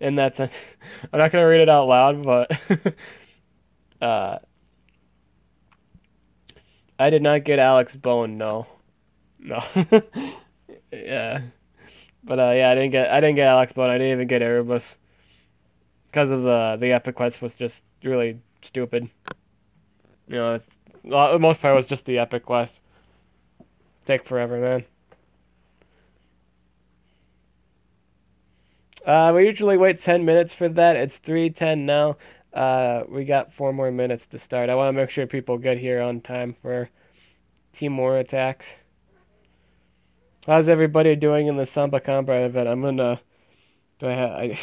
And that's a, I'm not gonna read it out loud, but uh, I did not get Alex Bone. No, no. Yeah, but yeah, I didn't get Alex Bone. I didn't even get Erebus because of the epic quest was just really stupid. The most part was just the epic quest. Take forever, man. We usually wait 10 minutes for that. It's 3:10 now. We got 4 more minutes to start. I want to make sure people get here on time for Timor attacks. How's everybody doing in the Samba Combra event? I'm gonna. Do I have?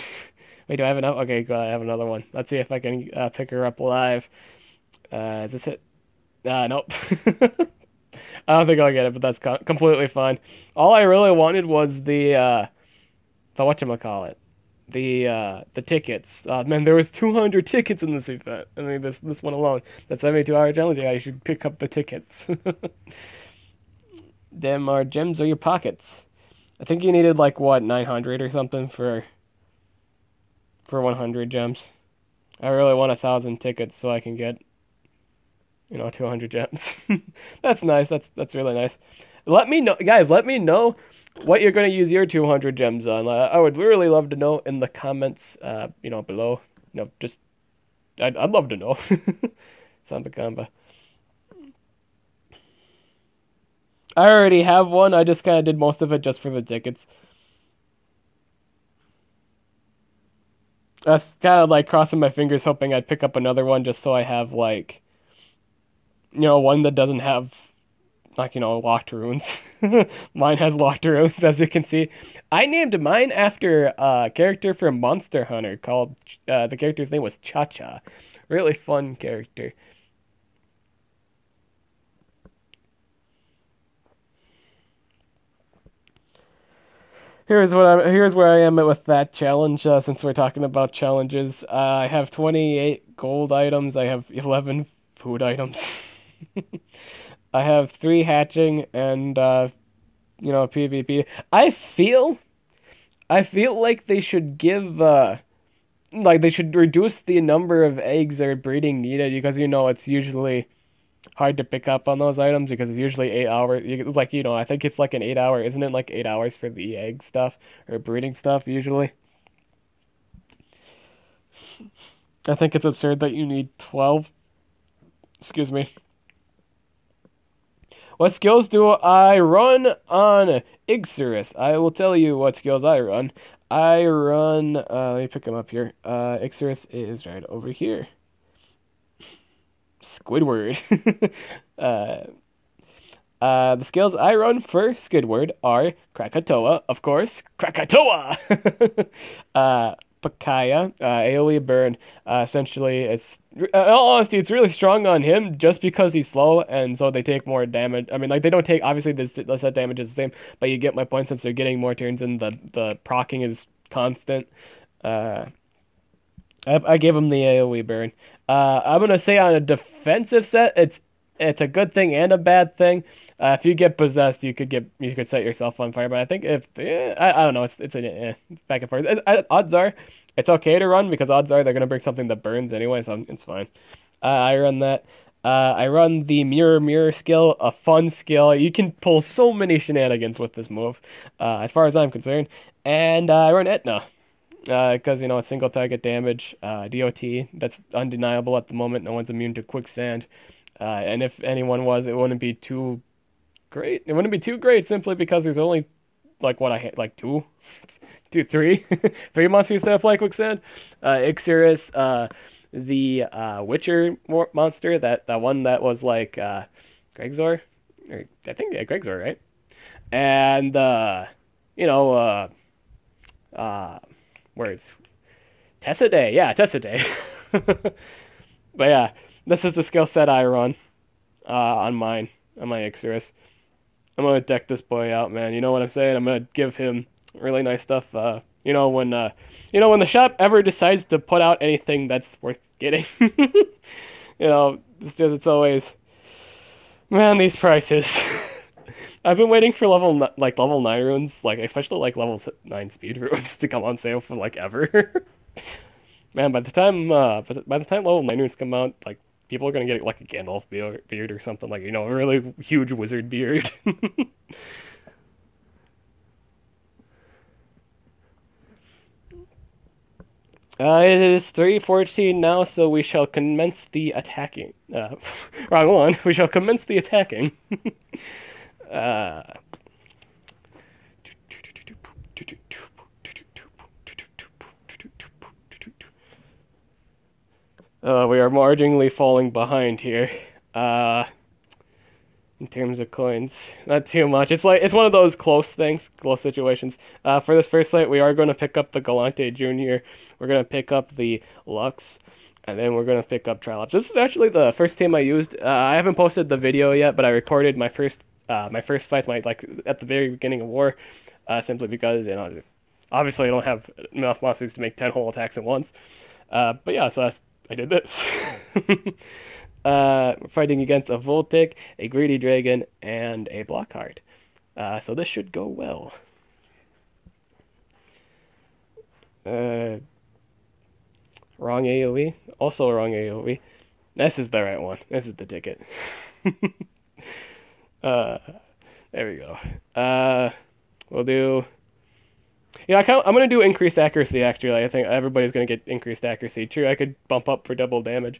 Wait, do I have enough? Okay, good. I have another one. Let's see if I can pick her up live. Is this it? Nope. I don't think I'll get it, but that's completely fine. All I really wanted was the whatchamacallit. The tickets. Man, there was 200 tickets in this event. I mean, this one alone. That 72-hour challenge. Yeah, you should pick up the tickets. Them are gems or your pockets. I think you needed like what 900 or something for 100 gems. I really want 1,000 tickets so I can get 200 gems. That's nice. That's really nice. Let me know, guys. Let me know what you're going to use your 200 gems on. I would really love to know in the comments, below. Just I'd love to know. Samba Kamba. I already have one. I just kind of did most of it just for the tickets. I was kind of like crossing my fingers, hoping I'd pick up another one just so I have like, one that doesn't have like locked runes. Mine has locked runes, as you can see. I named mine after a character from Monster Hunter called the character's name was Cha Cha. Really fun character. Here's where I am with that challenge. Since we're talking about challenges, I have 28 gold items. I have 11 food items. I have 3 hatching and PvP. I feel like they should give like they should reduce the number of eggs that are breeding needed because it's usually hard to pick up on those items because it's usually 8 hours. I think it's like an 8 hour, isn't it? Like 8 hours for the egg stuff or breeding stuff usually. I think it's absurd that you need 12. Excuse me. What skills do I run on Igsurus? I will tell you what skills I run. I run, let me pick them up here. Igsurus is right over here. Squidward. uh, the skills I run for Squidward are Krakatoa, of course. Krakatoa! Pakaya, AoE burn. Essentially, in all honesty, it's really strong on him just because he's slow, and so they take more damage. I mean, like, they don't take, obviously, the set damage is the same, but you get my point since they're getting more turns and the procking is constant. I gave him the AoE burn. I'm gonna say on a defensive set, it's a good thing and a bad thing. If you get possessed, you could set yourself on fire. But I think I don't know, it's back and forth. Odds are it's okay to run because odds are they're gonna bring something that burns anyway, so it's fine. I run that. I run the mirror skill, a fun skill. You can pull so many shenanigans with this move, as far as I'm concerned. And I run Etna because it's single target damage, DOT. That's undeniable at the moment. No one's immune to quicksand. And if anyone was, it wouldn't be too great. It wouldn't be too great simply because there's only like what I hit, like three, three monsters that play quicksand. Igsurus, the Witcher monster, that one that was like Gregzor, or I think Gregzor, right? And words, Tessaday, yeah, Tessaday. But yeah, this is the skill set I run on my Igsurus. I'm gonna deck this boy out, man. You know what I'm saying? I'm gonna give him really nice stuff. When the shop ever decides to put out anything that's worth getting, it's always, man, these prices. I've been waiting for level 9 runes, like especially like level 9 speed runes to come on sale for like ever. Man, by the time level 9 runes come out, like people are gonna get like a Gandalf beard or something, like, a really huge wizard beard. It is 3:14 now, so we shall commence the attacking. Wrong one. We shall commence the attacking. uh, we are marginally falling behind here. In terms of coins, not too much. It's one of those close things, close situations. For this first fight, we are going to pick up the Galante Junior. We're going to pick up the Lux, and then we're going to pick up Trilops. This is actually the first team I used. I haven't posted the video yet, but I recorded my first fights, at the very beginning of war, simply because obviously I don't have enough monsters to make 10 whole attacks at once. But yeah, so I did this. Fighting against a Voltic, a Greedy Dragon, and a Blockheart. So this should go well. Wrong AoE. Also wrong AoE. This is the right one. This is the ticket. There we go. We'll do... Yeah, I'm going to do increased accuracy, actually. I think everybody's going to get increased accuracy. True, I could bump up for double damage.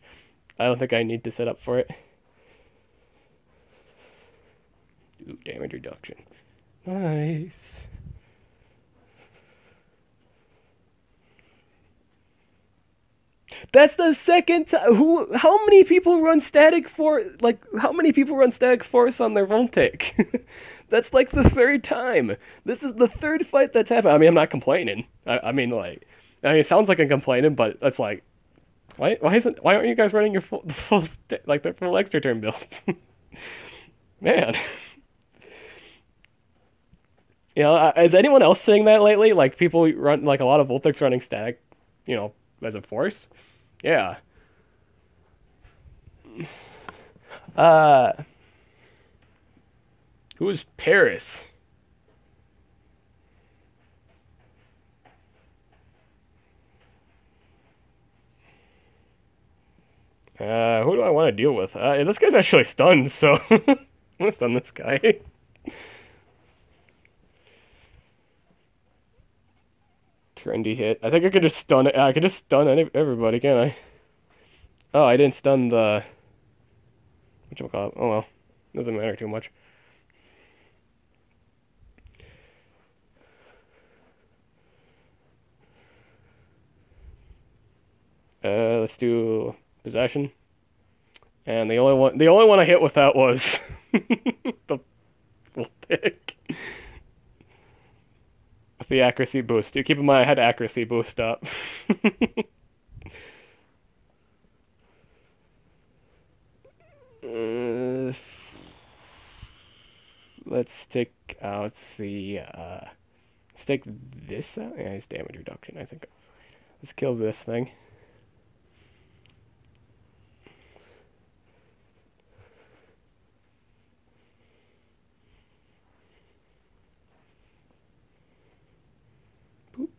I don't think I need to set up for it. Ooh, damage reduction. Nice. That's the second time. How many people run static for? Like, how many people run static force on their Voltic? That's like the third time. This is the third fight that's happened. I mean, I'm not complaining. I mean, it sounds like I'm complaining, but it's like, why aren't you guys running your the full extra turn build? Man. Is anyone else saying that lately? Like, people run, like, a lot of Voltics running static, as a force? Yeah. Who is Paris? Who do I want to deal with? This guy's actually stunned, so I'm gonna stun this guy. Trendy hit. I think I could just stun it. I could just stun everybody, can't I? Oh, I didn't stun the... Whatchamacallit? Oh well. Doesn't matter too much. Let's do possession. And the only one I hit with that was the pick. With the accuracy boost. Keep in mind I had accuracy boost up. Let's take out the let's take this out. Yeah, it's damage reduction, I think. Let's kill this thing. Boop.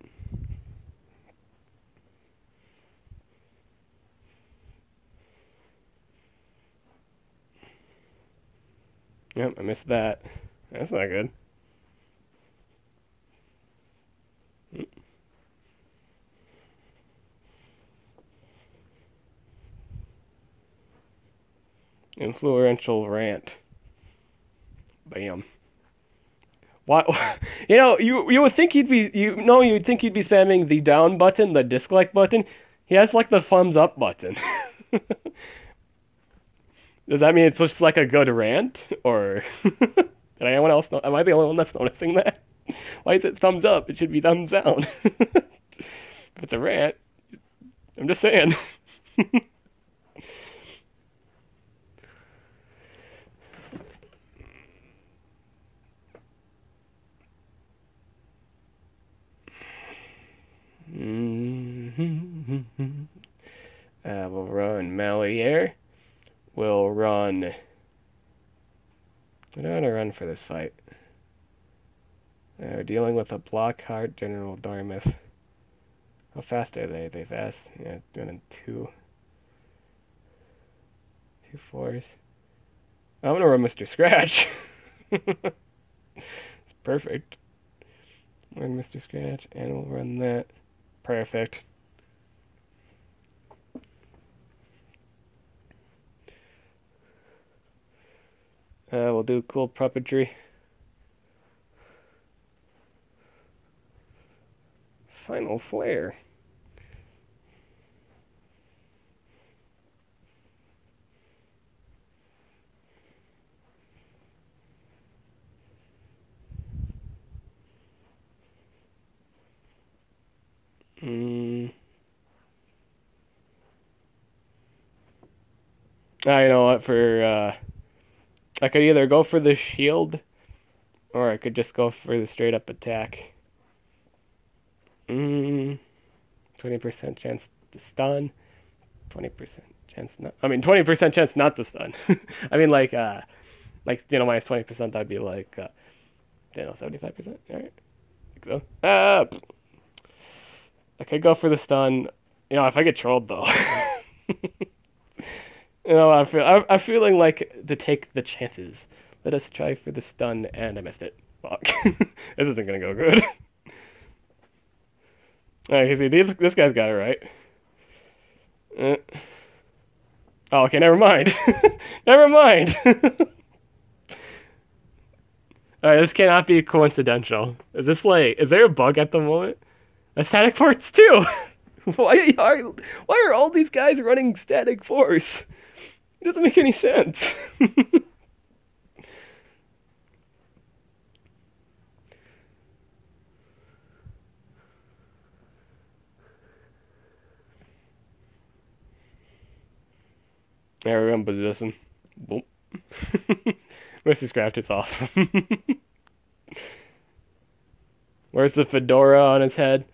Yep, I missed that. That's not good. Influential rant. Bam. What? You would think you'd think he'd be spamming the down button, the dislike button. He has like the thumbs up button. Does that mean it's just like a good rant, or did anyone else know? Am I the only one that's noticing that? Why is it thumbs up? It should be thumbs down. If it's a rant, I'm just saying. We'll run Malier. We'll run I don't want to run for this fight. We're dealing with a Blockhart General Dartmouth. How fast are they? They fast? Yeah, doing two fours. I'm gonna run Mr. Scratch. It's perfect. Run Mr. Scratch, and we'll run that. Perfect. We'll do cool puppetry. Final flare. You know what? I could either go for the shield, or I could just go for the straight up attack. 20% chance to stun. 20% chance not. I mean, 20% chance not to stun. I mean, minus 20%. That'd be like, 75%. All right, I think so. I could go for the stun. If I get trolled though. I'm feeling like to take the chances. Let us try for the stun, and I missed it. Fuck. This isn't gonna go good. Alright, see, this guy's got it right. Oh, okay, never mind. Never mind. Alright, this cannot be coincidental. Is there a bug at the moment? Static force too! Why are all these guys running static force? It doesn't make any sense. There we go, position. Boom. Mr. Scratch is awesome. Where's the fedora on his head?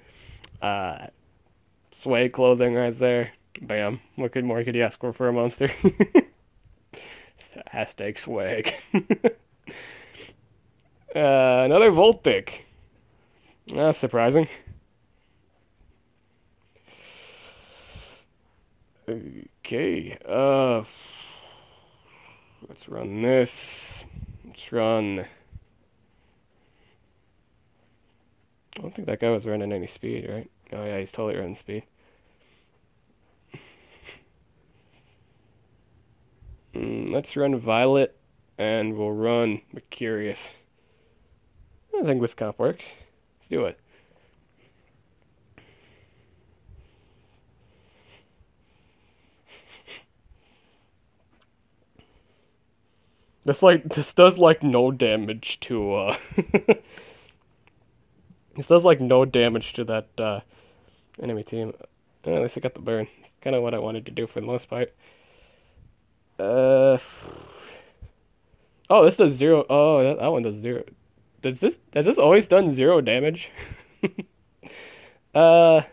Swag clothing right there. Bam. What more could you ask for a monster? Hashtag swag. Another Voltic. That's surprising. Okay. Let's run this. Let's run. I don't think that guy was running any speed, right? Oh yeah, he's totally running speed. Let's run Violet, and we'll run Mercurius. I think this comp works. Let's do it. This does no damage to this does no damage to that enemy team. At least I got the burn. It's kind of what I wanted to do for the most part. Oh, this does zero. Oh, that one does zero. Has this always done 0 damage? I'm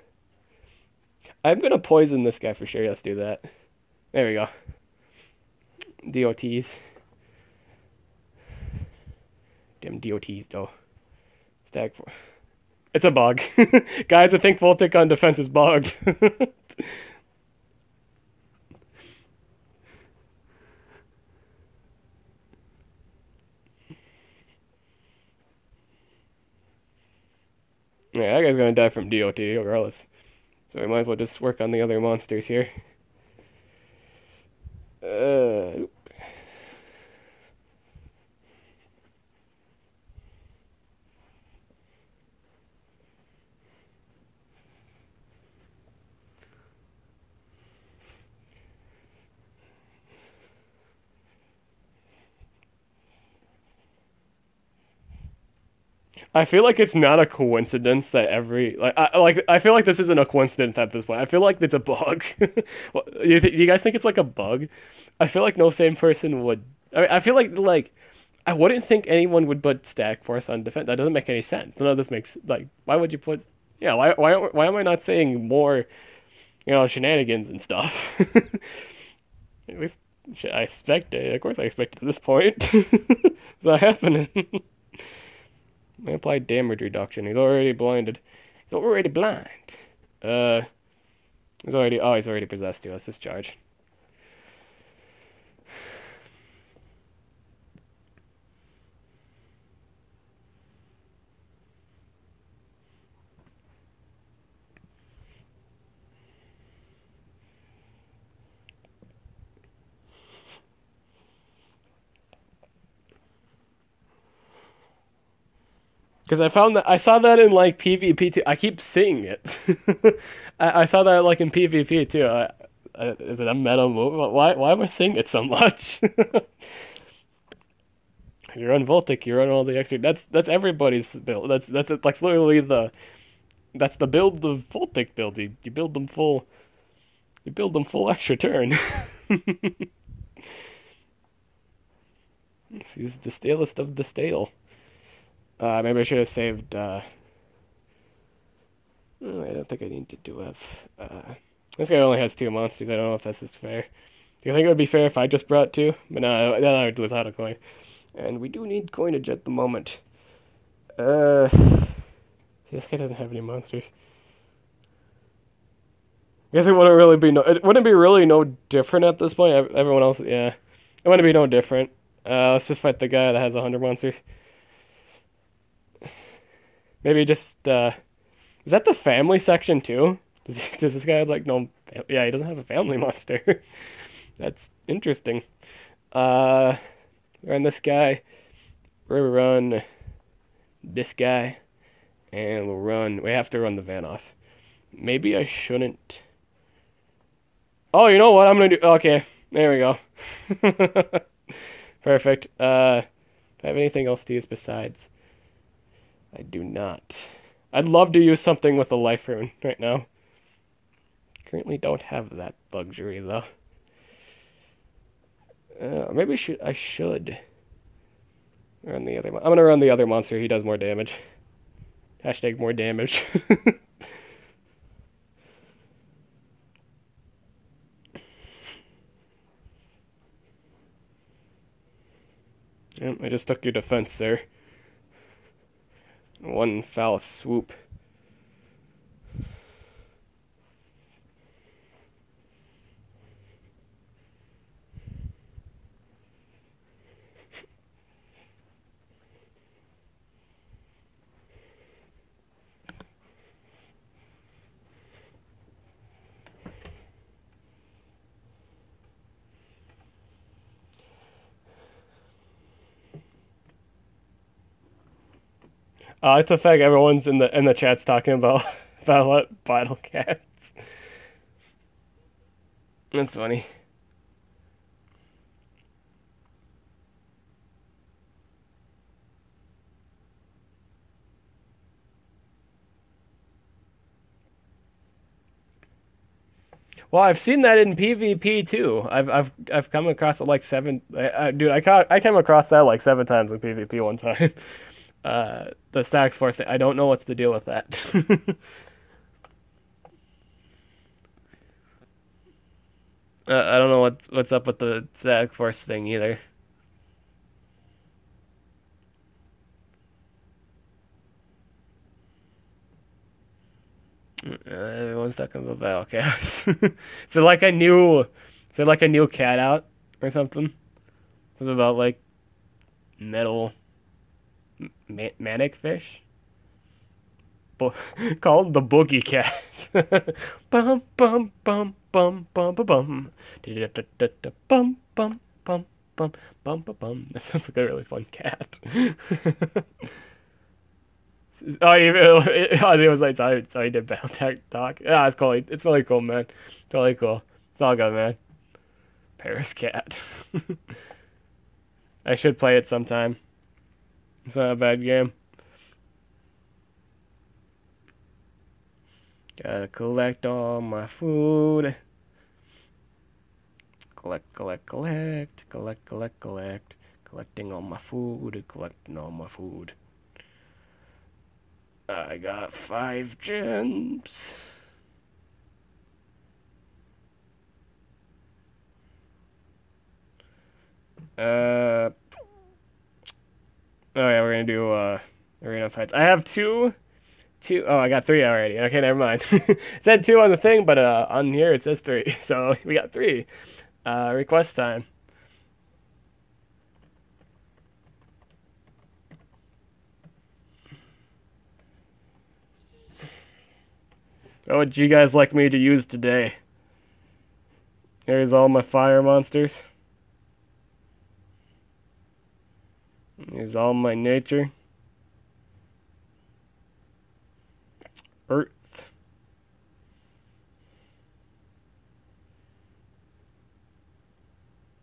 gonna poison this guy for sure. Let's do that. There we go. DOTs. Damn DOTs though. Stack for. It's a bug. Guys, I think Voltic on defense is bugged. Yeah, that guy's gonna die from DOT regardless. So we might as well just work on the other monsters here. I feel like it's not a coincidence that I feel like this isn't a coincidence at this point. I feel like it's a bug. You guys think it's like a bug? I feel like no sane person would. I feel like I wouldn't think anyone would put stack force on defense. That doesn't make any sense. None of this makes why would you put? Yeah, why am I not saying more, shenanigans and stuff? At least I expect it. Of course, I expect it at this point. It's not happening. I applied damage reduction. He's already blinded. He's already blind. Uh, he's already. Oh, he's already possessed you. Let's discharge. Because I found that I saw that in like PvP too. I keep seeing it. I saw that like in PvP too. Is it a meta move? Why am I seeing it so much? You're on Voltic. You're on all the extra. That's everybody's build. That's literally that's the build of Voltic build. You build them full. You build them full extra turn. He's the stalest of the stale. Maybe I should have saved. Oh, I don't think I need to do F. This guy only has 2 monsters. I don't know if this is fair. Do you think it would be fair if I just brought 2? But no, then I would lose out a coin. And we do need coinage at the moment. See, this guy doesn't have any monsters. I guess it wouldn't really be no. It wouldn't be really no different at this point. Everyone else, yeah, it wouldn't be no different. Let's just fight the guy that has 100 monsters. Maybe just is that the family section too? Does this guy have like no? Yeah, he doesn't have a family monster. That's interesting. Run this guy. We'll run this guy, and we'll run. We have to run the Vanoss. Maybe I shouldn't. Oh, you know what? I'm gonna do. Okay, there we go. Perfect. Do I have anything else to use besides? I do not. I'd love to use something with a life rune right now. Currently don't have that luxury though. Maybe I should run the other. I'm gonna run the other monster. He does more damage. Hashtag more damage. Yep, I just took your defense there. One foul swoop. It's the fact everyone's in the chat's talking about battle cats. That's funny. Well, I've seen that in PvP too. I've come across it like seven. Dude, I came across that like 7 times in PvP one time. The stacks force. I don't know what's the deal with that. I don't know what's up with the stack force thing either. Everyone's talking about battle cats. Is it like a new? Is it like a new cat out or something? Something about like metal manic fish. Called the boogie cat. Bum bum bum bum bum bum bum. Bum bum bum bum bum bum bum. That sounds like a really fun cat. Oh, it was like so he did battle tech talk. Yeah, it's cool. It's really cool, man. Totally cool. It's all good, man. Paris cat. I should play it sometime. It's not a bad game. Gotta collect all my food. Collect, collect, collect, collect, collect, collect. Collecting all my food, collecting all my food. I got 5 gems. Oh yeah, we're gonna do arena fights. I have two. Oh, I got three already. Okay, never mind. It said two on the thing, but on here it says three. So we got three. Request time. What would you guys like me to use today? Here's all my fire monsters. Here's all my nature. Earth.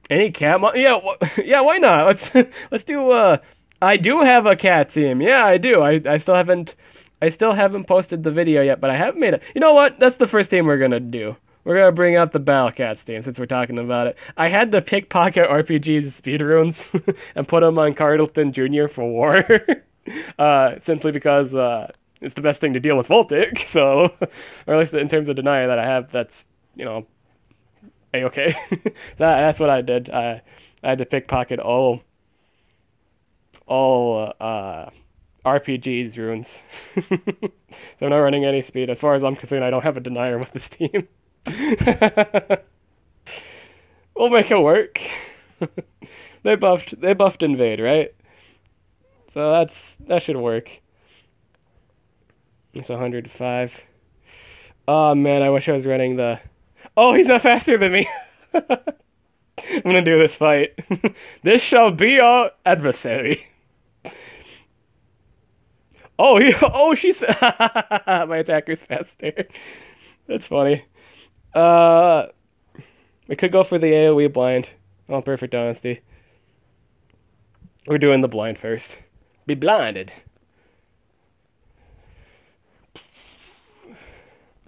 Any cat yeah, yeah, why not? Let's do I do have a cat team. Yeah, I do. I still haven't posted the video yet, but I have made it. You know what? That's the first team we're gonna do. We're gonna bring out the Battle Cats team since we're talking about it. I had to pickpocket RPG's speed runes and put them on Cardleton Jr. for war. Simply because it's the best thing to deal with Voltic, so or at least in terms of denier that I have, that's A-okay. That's what I did. I had to pickpocket all RPGs runes. So I'm not running any speed. As far as I'm concerned, I don't have a denier with this team. We'll make it work. They buffed invade, right? So that should work. It's 105. Oh man, I wish I was running the... Oh, he's not faster than me! I'm gonna do this fight. This shall be our adversary. Oh, she's... My attacker's faster. That's funny. We could go for the AoE blind. Oh, perfect honesty. We're doing the blind first. Be blinded.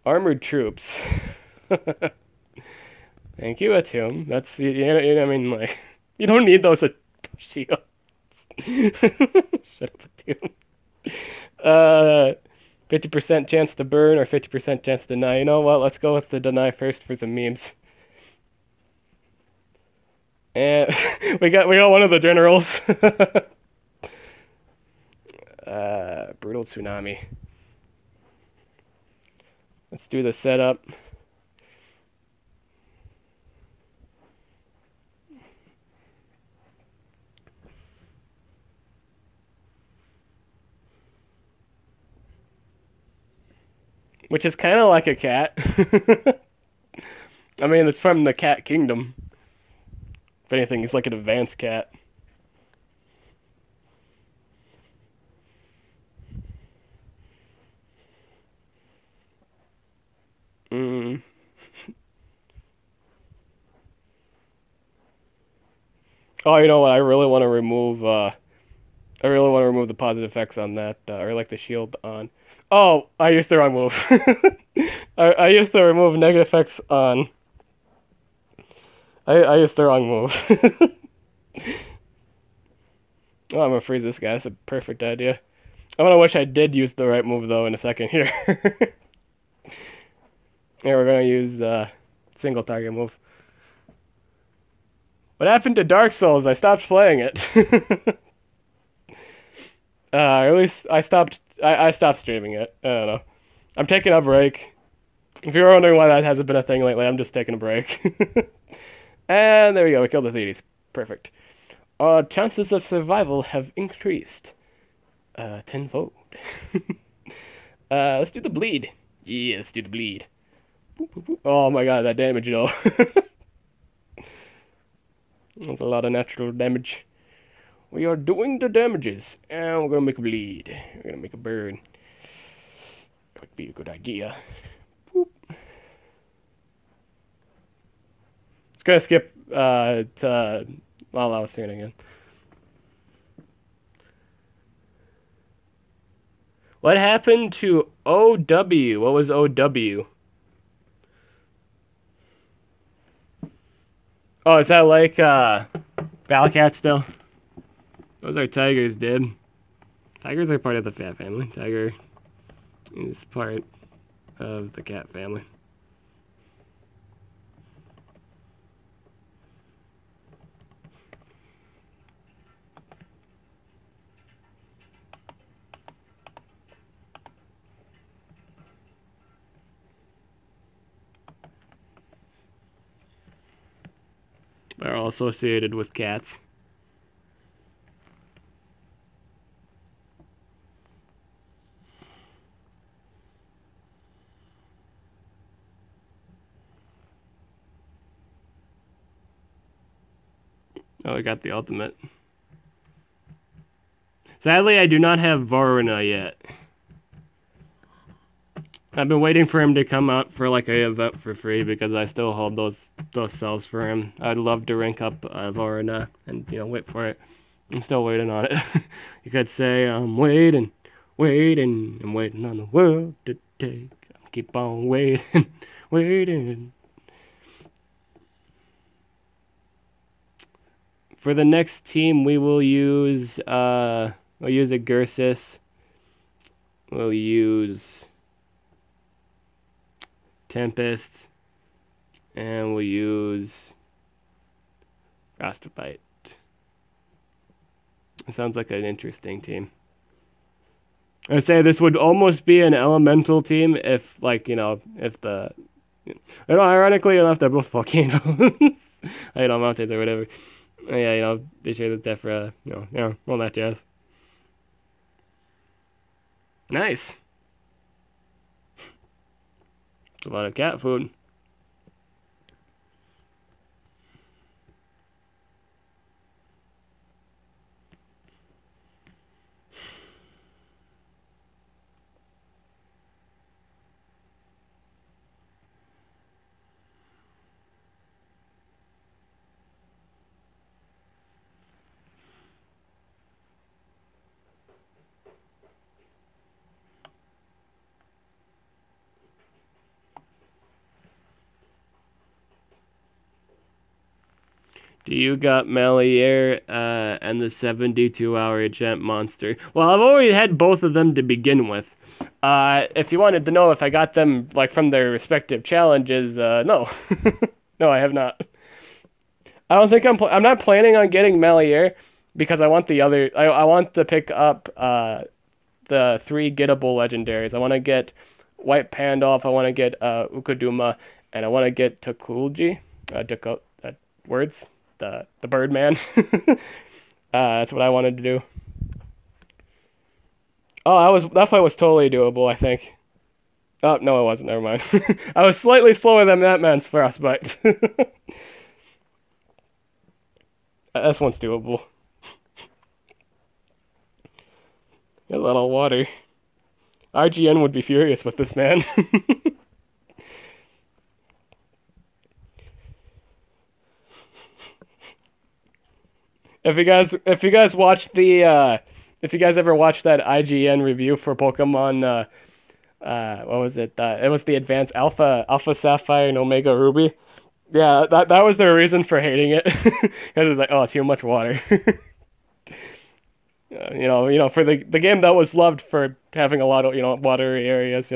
Armored troops. Thank you, Atum. That's I mean, like, you don't need those shields. Shut up, Atum. 50% chance to burn or 50% chance to deny. You know what? Let's go with the deny first for the memes. And we got one of the generals. Brutal tsunami. Let's do the setup. Which is kind of like a cat. I mean, it's from the cat kingdom. If anything, he's like an advanced cat. Oh, you know what? I really want to remove the positive effects on that, or like the shield on. Oh, I used the wrong move. I used to remove negative effects on. I used the wrong move. Oh, I'm gonna freeze this guy. That's a perfect idea. I'm gonna wish I did use the right move though in a second here. Here we're gonna use the single target move. What happened to Dark Souls? I stopped playing it. At least I stopped streaming it. I don't know. I'm taking a break. If you're wondering why that hasn't been a thing lately, I'm just taking a break. And there we go. We killed the Thetes. Perfect. Our chances of survival have increased tenfold. Let's do the bleed. Yeah, let's do the bleed. Oh my god, that damage though. That's a lot of natural damage. We are doing the damages, and we're gonna make a bleed. We're gonna make a burn. That would be a good idea. Boop. It's gonna skip to while I was turning again. What happened to OW? What was OW? Oh, is that like Ballcat still? Those are tigers, dude. Tigers are part of the cat family. Tiger is part of the cat family. are all associated with cats. Oh, I got the ultimate. Sadly, I do not have Varuna yet. I've been waiting for him to come out for like an event for free because I still hold those cells for him. I'd love to rank up Varuna and wait for it. I'm still waiting on it. You could say I'm waiting, I'm waiting on the world to take. Keep on waiting, waiting. For the next team, we will use Igsurus. We'll use Tempest, and we'll use Frostbite. It sounds like an interesting team. I'd say this would almost be an elemental team if, ironically enough, they're both volcanoes. Mountains or whatever. Yeah, they share the Tephra, all that jazz. Nice. It's a lot of cat food. Do you got Malier and the 72-hour enchant monster? Well, I've already had both of them to begin with. If you wanted to know if I got them from their respective challenges, no. No, I have not. I don't think I'm not planning on getting Malier because I want the other. I want to pick up the 3 gettable legendaries. I want to get White Pandolph. I want to get Ukuduma, and I want to get Takulji. Words. The Birdman. That's what I wanted to do. Oh, that fight was totally doable, I think. Oh, no, it wasn't. Never mind. I was slightly slower than that man's Frostbite. This one's doable. A little water. IGN would be furious with this man. If you guys ever watched that IGN review for Pokemon, what was it? It was the Advanced Alpha Sapphire and Omega Ruby. Yeah, that was their reason for hating it, because it's like, oh, too much water. For the game that was loved for having a lot of watery areas,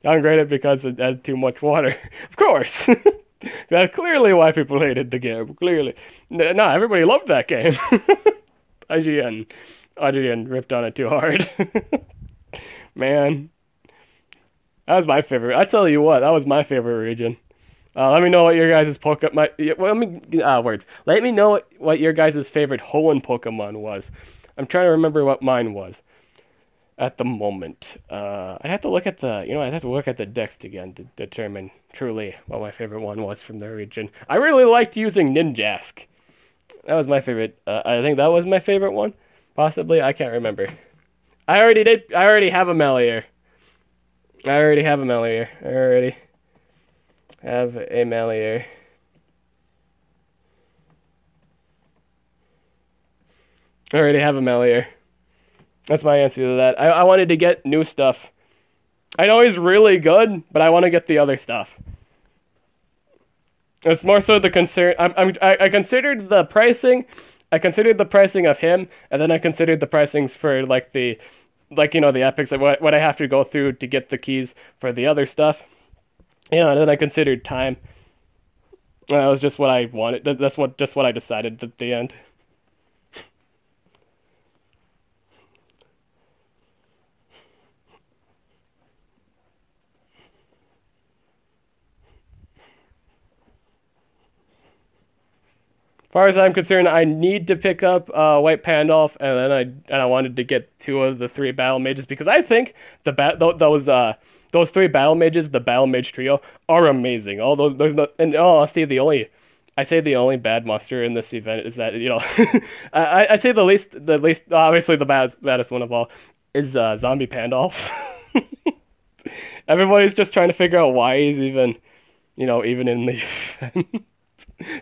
downgraded because it has too much water. Of course. That's clearly why people hated the game. Clearly. No, everybody loved that game. IGN ripped on it too hard. Man. That was my favorite. I tell you what, that was my favorite region. Let me know what your guys' Pokemon... Let me know what your guys' favorite Hoenn Pokemon was. I'm trying to remember what mine was at the moment. I'd have to look at the Dex again to determine truly what my favorite one was from the region. I really liked using Ninjask. That was my favorite. I think that was my favorite one. Possibly, I can't remember. I already have a Melier. I already have a Melier. That's my answer to that. I wanted to get new stuff. I know he's really good, but I want to get the other stuff. It's more so the concern. I considered the pricing. I considered the pricing of him, and then I considered the pricings for the epics, what I have to go through to get the keys for the other stuff. And then I considered time. That was just what I wanted. That's what I decided at the end. far as I'm concerned, I need to pick up White Pandolph, and then I wanted to get 2 of the 3 battle mages because I think those 3 battle mages, the battle mage trio, are amazing. All those there's no, in all honesty, I'd say the only bad monster in this event is that I'd say the least obviously the baddest one of all is Zombie Pandolph. Everybody's just trying to figure out why he's even in the event.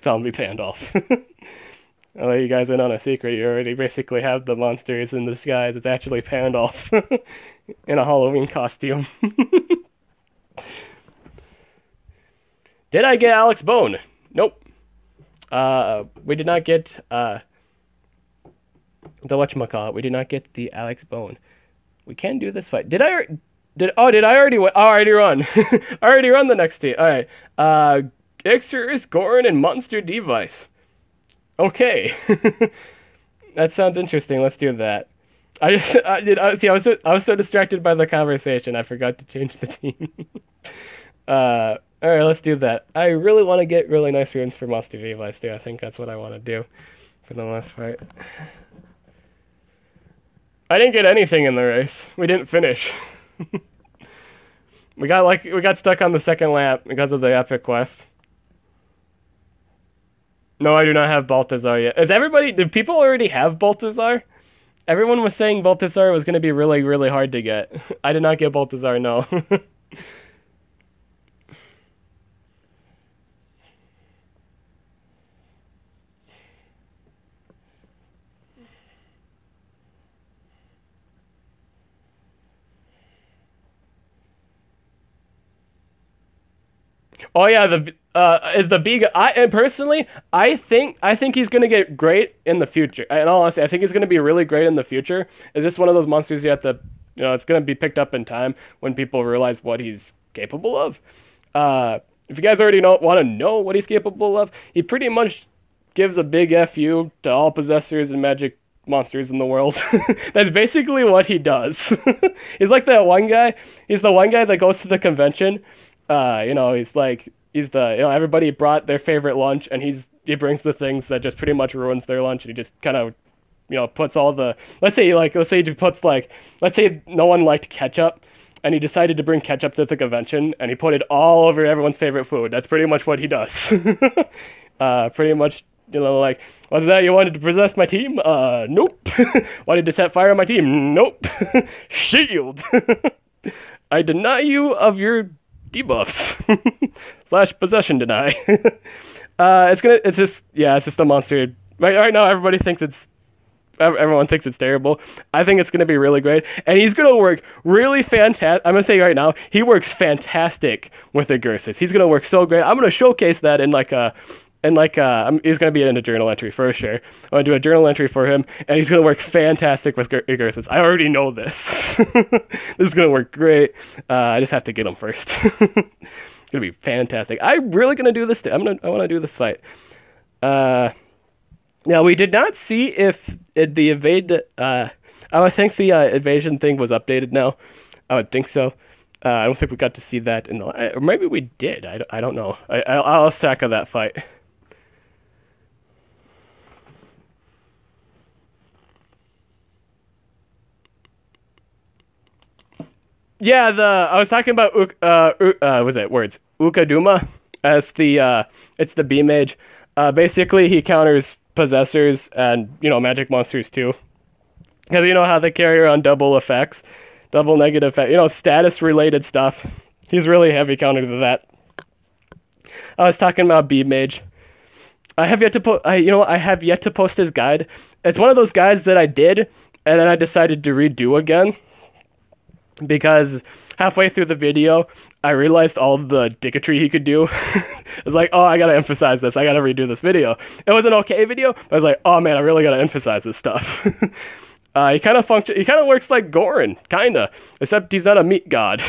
Zombie Pandolph. I'll let you guys in on a secret. You already basically have the monsters in disguise. It's actually Pandolph in a Halloween costume. Did I get Alex Bone? Nope. We did not get the whatchamacallit. We did not get the Alex Bone. We can do this fight. Did I already win? Oh, I already run. I already run the next team. Alright. Igsurus, Gorin, and Monster Device. Okay. That sounds interesting. Let's do that. I was so distracted by the conversation, I forgot to change the team. Alright, let's do that. I really want to get really nice runes for Monster Device too. I think that's what I want to do for the last part. I didn't get anything in the race. We didn't finish. we got stuck on the second lap because of the epic quest. No, I do not have Balthazar yet. Did people already have Balthazar? Everyone was saying Balthazar was going to be really, really hard to get. I did not get Balthazar, no. Oh yeah, is the big. And personally, I think he's gonna get great in the future. In all honesty, I think he's gonna be really great in the future. Is this one of those monsters you have to, it's gonna be picked up in time when people realize what he's capable of. If you guys already want to know what he's capable of, he pretty much gives a big FU to all possessors and magic monsters in the world. That's basically what he does. He's like that one guy. He's the one guy that goes to the convention. He's the everybody brought their favorite lunch, and he brings the things that just pretty much ruins their lunch, and he just kind of puts all the let's say no one liked ketchup, and he decided to bring ketchup to the convention, and he put it all over everyone's favorite food. That's pretty much what he does. Pretty much, was that you wanted to possess my team? Nope. Wanted to set fire on my team? Nope. Shield. I deny you of your debuffs / possession deny. It's just a monster. Right now, everyone thinks it's terrible. I think it's gonna be really great, and he's gonna work really fantastic. I'm gonna say right now, he works fantastic with Igsurus. He's gonna work so great. I'm gonna showcase that he's gonna be in a journal entry for sure. I'm gonna do a journal entry for him, and he's gonna work fantastic with Igsurus. I already know this. This is gonna work great. I just have to get him first. It's gonna be fantastic. I'm really gonna do this. I want to do this fight. Now we did not see if the evade. I would think the evasion thing was updated now. I would think so. I don't think we got to see that or maybe we did. I don't know. I'll track of that fight. Yeah, I was talking about was it words Ukaduma as it's the B mage. Basically he counters possessors and magic monsters too, because you know how they carry around double effects, double negative effect, status related stuff. He's really heavy counter to that. I was talking about B mage. I have yet to post his guide. It's one of those guides that I did and then I decided to redo again, because halfway through the video, I realized all the dicketry he could do. I was like, oh, I gotta emphasize this. I gotta redo this video. It was an okay video, but I was like, oh man, I really gotta emphasize this stuff. He kind of works like Gorin, kinda, except he's not a meat god.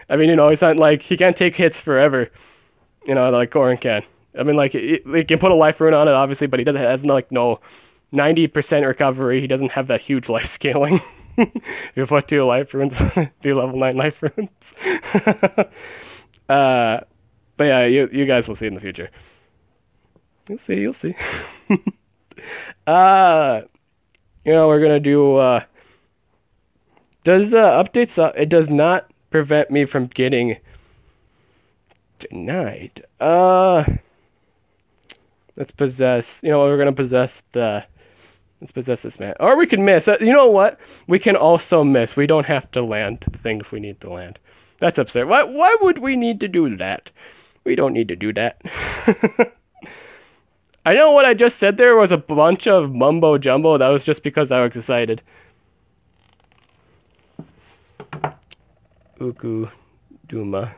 I mean, he's not like, he can't take hits forever, like Gorin can. I mean, like, he can put a life rune on it, obviously, but he has no 90% recovery. He doesn't have that huge life scaling. You put 2 life runes on it, 2 level 9 life runes. But yeah, you guys will see in the future. You'll see, you'll see. uh, we're gonna do, does, updates, it does not prevent me from getting denied. Let's possess, we're gonna possess let's possess this man. Or we can miss. You know what? We can also miss. We don't have to land the things we need to land. That's absurd. Why would we need to do that? We don't need to do that. I know what I just said there was a bunch of mumbo jumbo. That was just because I was excited. Ukuduma.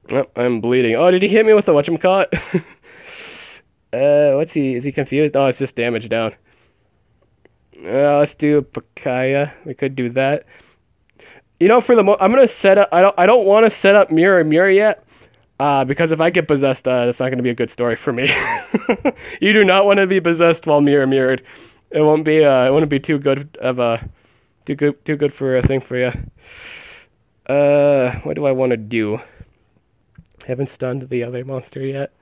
Oh, I'm bleeding. Oh, did he hit me with the whatchamacallit? What's he? Is he confused? Oh, it's just damage down. Let's do Pakaya. We could do that. For the I'm gonna set up. I don't want to set up mirror yet. Because if I get possessed, that's not gonna be a good story for me. You do not want to be possessed while mirrored. It won't be. It wouldn't be too good of a. Too good for a thing for you. What do I want to do? Haven't stunned the other monster yet.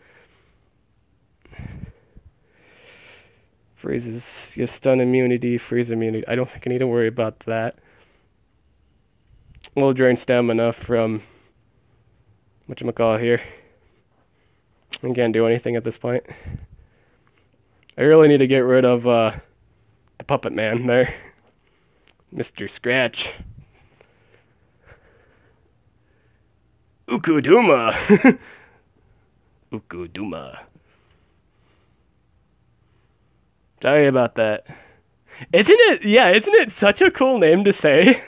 Freezes. You stun immunity, freeze immunity. I don't think I need to worry about that. We'll drain stamina from whatchamacallit here. I can't do anything at this point. I really need to get rid of the puppet man there. Mr. Scratch. Ukuduma. Ukuduma. Sorry about that. Isn't it such a cool name to say?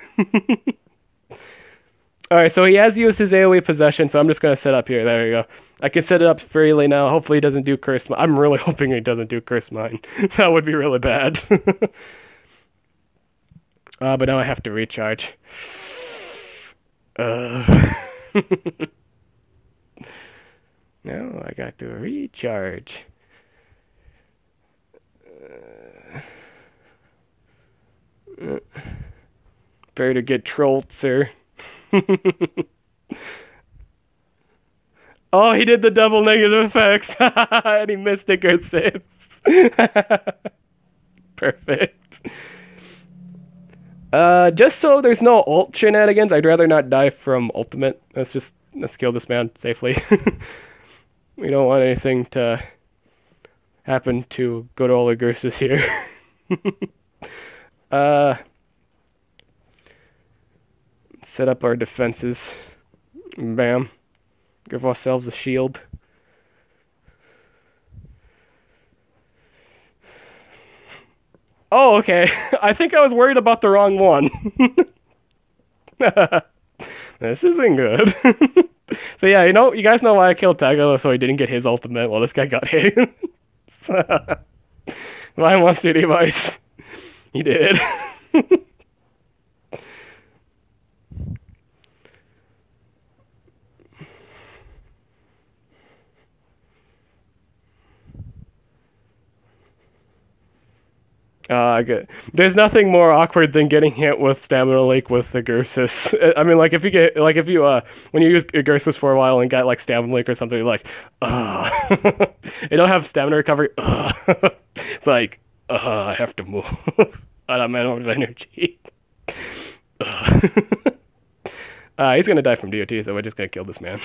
Alright, so he has used his AoE possession, so I'm just going to set up here. There we go. I can set it up freely now. Hopefully he doesn't do Curse Mine. I'm really hoping he doesn't do Curse Mine. That would be really bad. But now I have to recharge. Now I got to recharge. Prepare to get trolled, sir. Oh, he did the double negative effects. And he missed a good save. Perfect. Just so there's no ult shenanigans, I'd rather not die from ultimate. Let's kill this man safely. We don't want anything to happen to good old Igsurus here. Set up our defenses. Bam. Give ourselves a shield. Oh, okay. I think I was worried about the wrong one. This isn't good. So yeah, you guys know why I killed Tago, so he didn't get his ultimate. Well, this guy got hit. My monster device. He did. Good. There's nothing more awkward than getting hit with stamina leak with the Igsurus. I mean, like if you when you use Igsurus for a while and got like stamina leak or something, you're like, you don't have stamina recovery. It's like, I have to move. I'm out of energy. He's gonna die from DOT, so we're just gonna kill this man.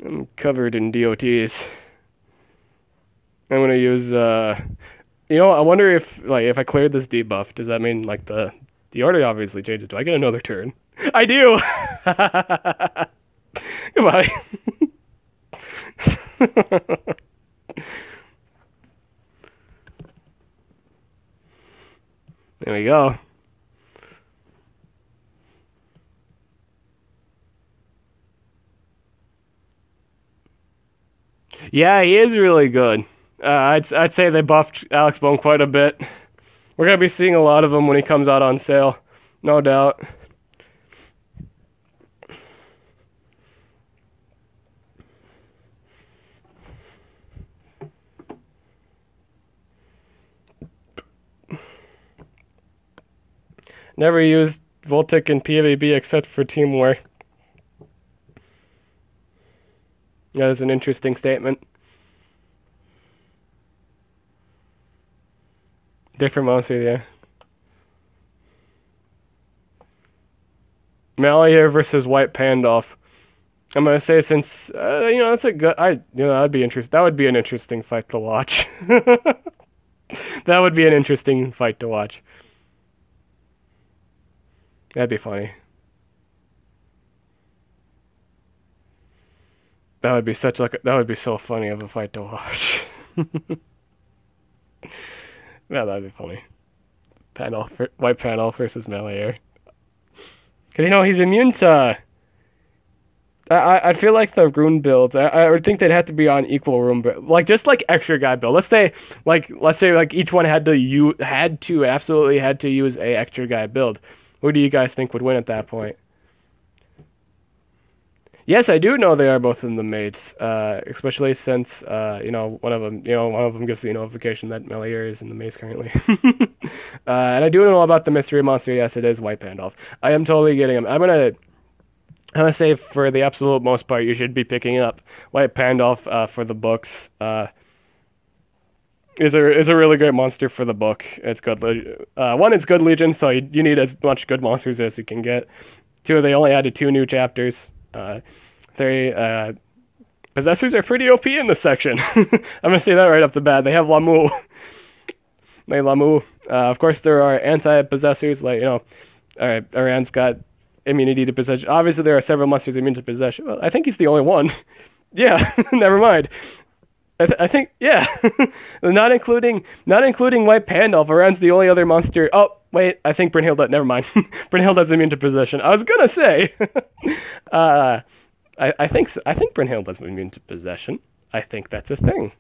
I'm covered in DOTs. I'm gonna use I wonder if I cleared this debuff, does that mean like the order obviously changes? Do I get another turn? I do. Goodbye. There we go. Yeah, he is really good. I'd say they buffed Alex Bone quite a bit. We're gonna be seeing a lot of him when he comes out on sale, no doubt. Never used Voltic in PvP except for Team War. That is an interesting statement. Different monster, yeah. Malier versus White Pandolph. I'm gonna say since that's a good. That'd be interesting. That would be an interesting fight to watch. That would be an interesting fight to watch. That'd be funny. That would be that would be so funny of a fight to watch. Yeah, that'd be funny. White Pandolph versus Malier. Because he's immune to. I feel like the rune builds. I would think they'd have to be on equal rune build, like just like extra guy build. Let's say each one had to use a extra guy build. Who do you guys think would win at that point? Yes, I do know they are both in the mates, especially since one of them gets the notification that Melier is in the maze currently. And I do know about the mystery monster. Yes, it is White Pandolph. I am totally getting him. I'm gonna say for the absolute most part, you should be picking up White Pandolph for the books. Is a really great monster for the book. It's good. One, it's good Legion, so you need as much good monsters as you can get. Two, they only added 2 new chapters. Three, possessors are pretty OP in this section. I'm gonna say that right off the bat. They have Lamu. Of course, there are anti-possessors like Aran's got immunity to possession. Obviously, there are several monsters immune to possession. Well, I think he's the only one. Yeah, never mind. I think, yeah. not including White Pandolph. Aran's the only other monster. Oh, wait, I think Brynhilde, never mind. Brynhilde's immune to possession. I was gonna say. I think Brynhilde's immune to possession. I think that's a thing.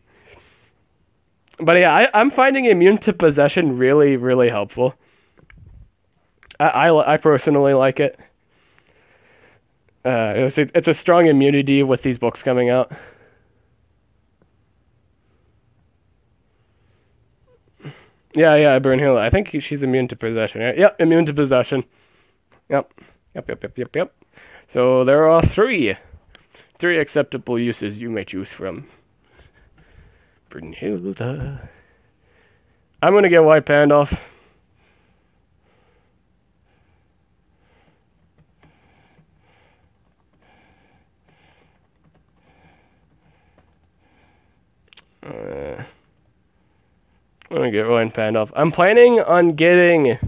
But yeah, I'm finding immune to possession really, really helpful. I personally like it. It's a strong immunity with these books coming out. Yeah, Brynhilde. I think she's immune to possession, right? Yep, immune to possession. Yep. So there are three acceptable uses you may choose from. Brynhilde. I'm gonna get White Pandolph. I'm gonna get White Pandolph. I'm planning on getting.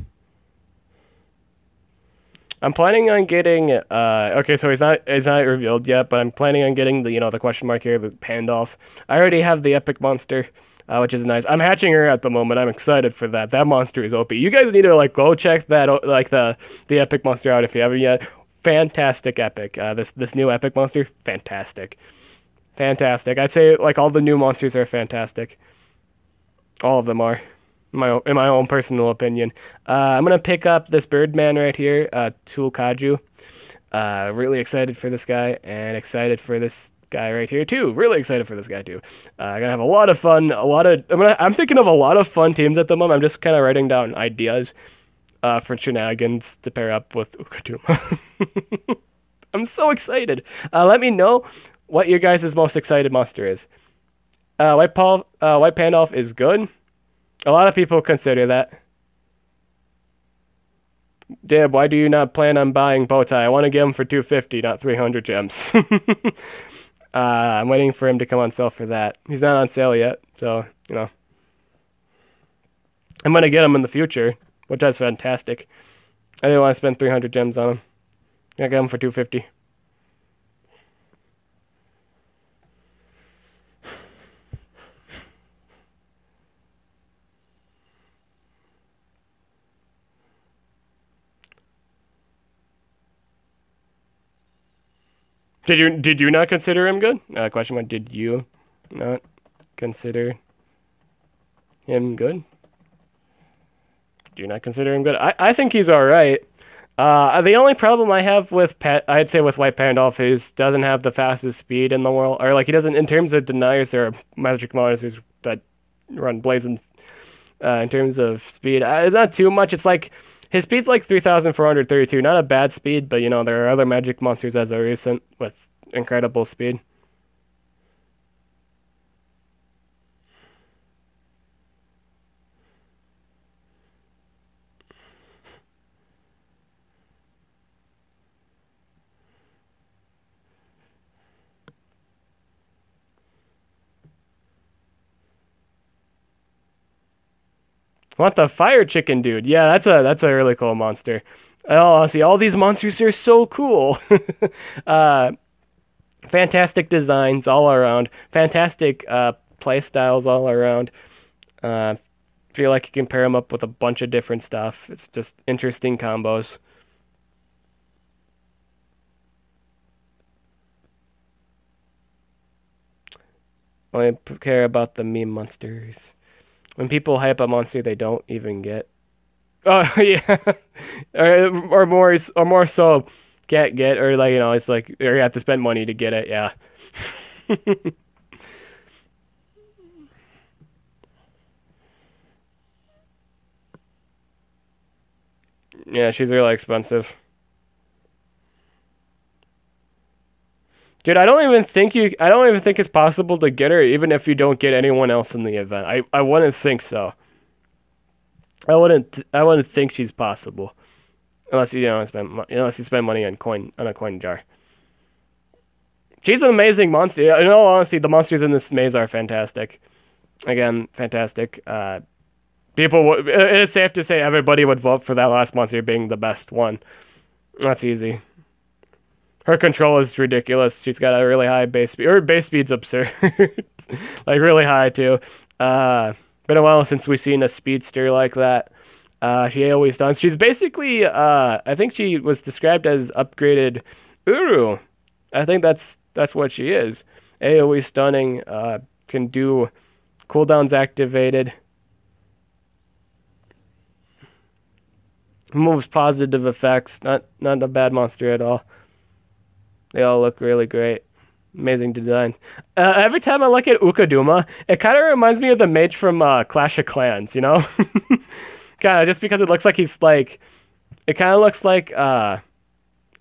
Okay, so it's not revealed yet, but I'm planning on getting the question mark here, the Pandolph. I already have the epic monster, which is nice. I'm hatching her at the moment. I'm excited for that. That monster is OP. You guys need to go check that the epic monster out if you haven't yet. Fantastic epic. This new epic monster, fantastic. I'd say all the new monsters are fantastic. All of them are. In my own personal opinion. I'm going to pick up this Birdman right here, Tulkaju. Really excited for this guy, and excited for this guy right here, too. Really excited for this guy, too. I'm going to have a lot of fun, I'm thinking of a lot of fun teams at the moment. I'm just kind of writing down ideas for shenanigans to pair up with Ukatuma. I'm so excited. Let me know what your guys' most excited monster is. White Pandolph is good. A lot of people consider that. Dib, why do you not plan on buying Bowtie? I want to get him for 250, not 300 gems. I'm waiting for him to come on sale for that. He's not on sale yet, so, I'm going to get him in the future, which is fantastic. I didn't want to spend 300 gems on him. I got him for 250. Did you not consider him good? Question mark. Did you not consider him good? Do you not consider him good? I think he's all right. The only problem I have with I'd say with White Pandolph is doesn't have the fastest speed in the world, or he doesn't in terms of deniers. There are magic monsters that run blazing. In terms of speed, it's not too much. It's His speed's like 3,432. Not a bad speed, but you know, there are other magic monsters as of recent with incredible speed. What the fire chicken dude? Yeah, that's a really cool monster. Oh, see, all these monsters are so cool. uh, fantastic designs all around. Fantastic play styles all around. Uh, feel like you can pair them up with a bunch of different stuff. It's just interesting combos. I care about the meme monsters. When people hype a monster they don't even get. Oh yeah, or more so, get or like you know it's like or you have to spend money to get it. Yeah. Yeah, she's really expensive. Dude, I don't even think it's possible to get her even if you don't get anyone else in the event. I wouldn't think so. I wouldn't think she's possible unless unless you spend money on a coin jar. She's an amazing monster. Yeah, in all honesty, the monsters in this maze are fantastic. Again, fantastic. It is safe to say everybody would vote for that last monster being the best one. That's easy. Her control is ridiculous. She's got a really high base speed. Her base speed's absurd. Like really high too. Been a while since we've seen a speedster like that. She always stuns. She's basically I think she was described as upgraded Uru. I think that's what she is. AoE stunning, can do cooldowns activated. Moves positive effects. Not a bad monster at all. They all look really great. Amazing design. Every time I look at Ukaduma, it kind of reminds me of the mage from Clash of Clans, you know? Kind of just because it looks like he's like, it kind of looks like that.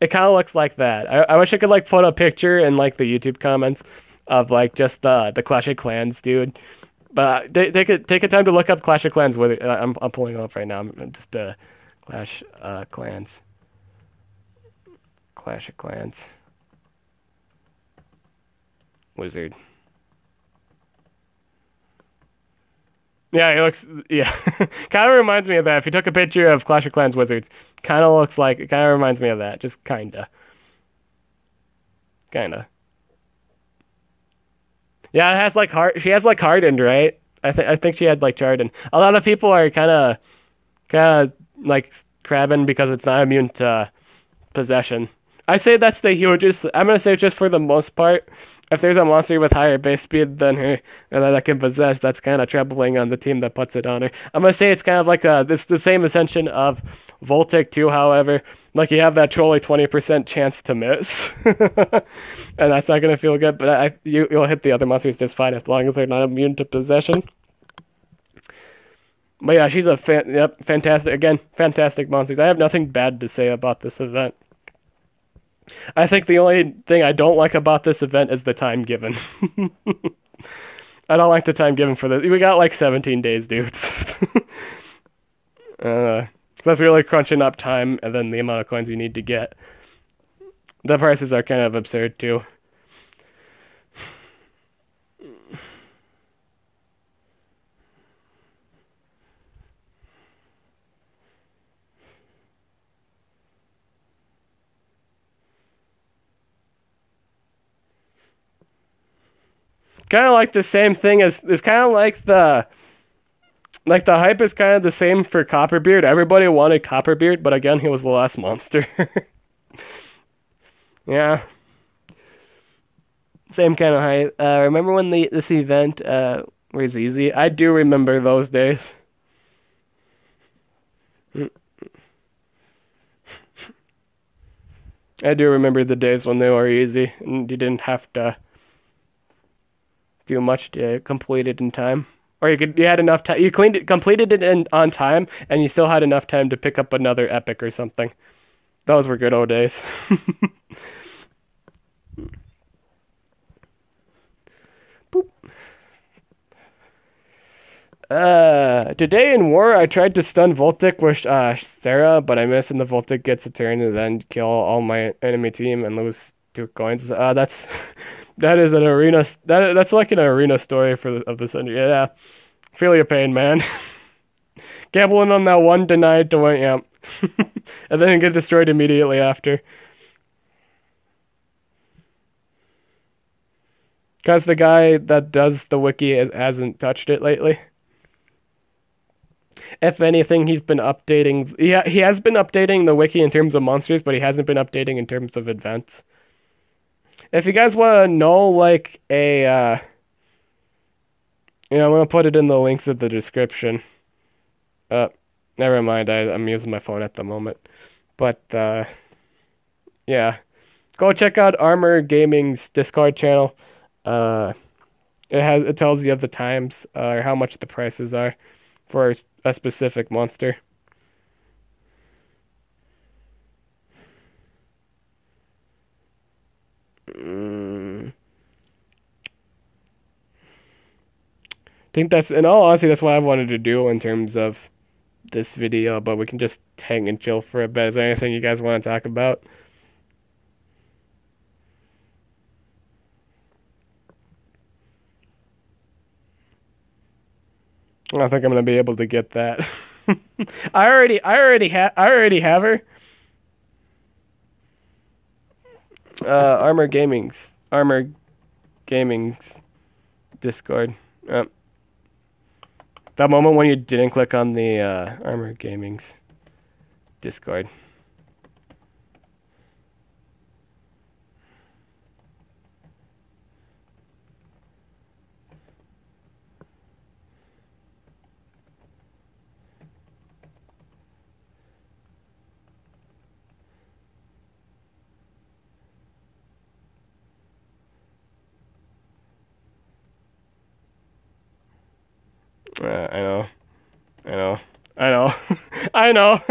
I wish I could like put a picture in like the YouTube comments of like just the Clash of Clans dude. But take a time to look up Clash of Clans. With I'm pulling it up right now. I'm just Clash Clans. Clash of Clans. Wizard. Yeah, he looks. Yeah, kind of reminds me of that. If you took a picture of Clash of Clans wizards, kind of looks like. It kind of reminds me of that. Just kinda. Yeah, it has like hard. She has like hardened, right? I think she had like hardened. A lot of people are kind of like crabbing because it's not immune to possession. I say that's the hugest. I'm gonna say just for the most part, if there's a monster with higher base speed than her and that I can possess, that's kind of troubling on the team that puts it on her. I'm gonna say it's kind of like it's the same ascension of Voltic too. However, like you have that trolley 20% chance to miss, and that's not gonna feel good. But you'll hit the other monsters just fine as long as they're not immune to possession. But yeah, she's fantastic. Again, fantastic monsters. I have nothing bad to say about this event. I think the only thing I don't like about this event is the time given. I don't like the time given for this. We got like 17 days, dudes. That's really crunching up time and then the amount of coins you need to get. The prices are kind of absurd too. Kind of like the same thing as it's kind of like the hype is kind of the same for Copperbeard. Everybody wanted Copperbeard, but again, he was the last monster. Yeah, same kind of hype. Remember when this event was easy? I do remember those days. I do remember the days when they were easy and you didn't have to do much to complete it in time. Or you had enough time. You completed it on time, and you still had enough time to pick up another epic or something. Those were good old days. Boop. Today in war, I tried to stun Voltic with Sarah, but I missed, and the Voltic gets a turn and then kill all my enemy team and lose 2 coins. That is an arena. That's like an arena story of the Sunday. Yeah, feel your pain, man. Gambling on that one denied to win, yeah, and then get destroyed immediately after. Because the guy that does the wiki hasn't touched it lately. If anything, he's been updating. Yeah, he has been updating the wiki in terms of monsters, but he hasn't been updating in terms of events. If you guys want to know, like I'm gonna put it in the links of the description. Never mind. I'm using my phone at the moment, but yeah, go check out Armor Gaming's Discord channel. It tells you the times or how much the prices are for a specific monster. I think in all honesty, that's what I wanted to do in terms of this video, but we can just hang and chill for a bit. Is there anything you guys want to talk about? I don't think I'm gonna be able to get that. I already have her. Armor Gaming's Discord. That moment when you didn't click on the Armor Gaming's Discord. I know. I know.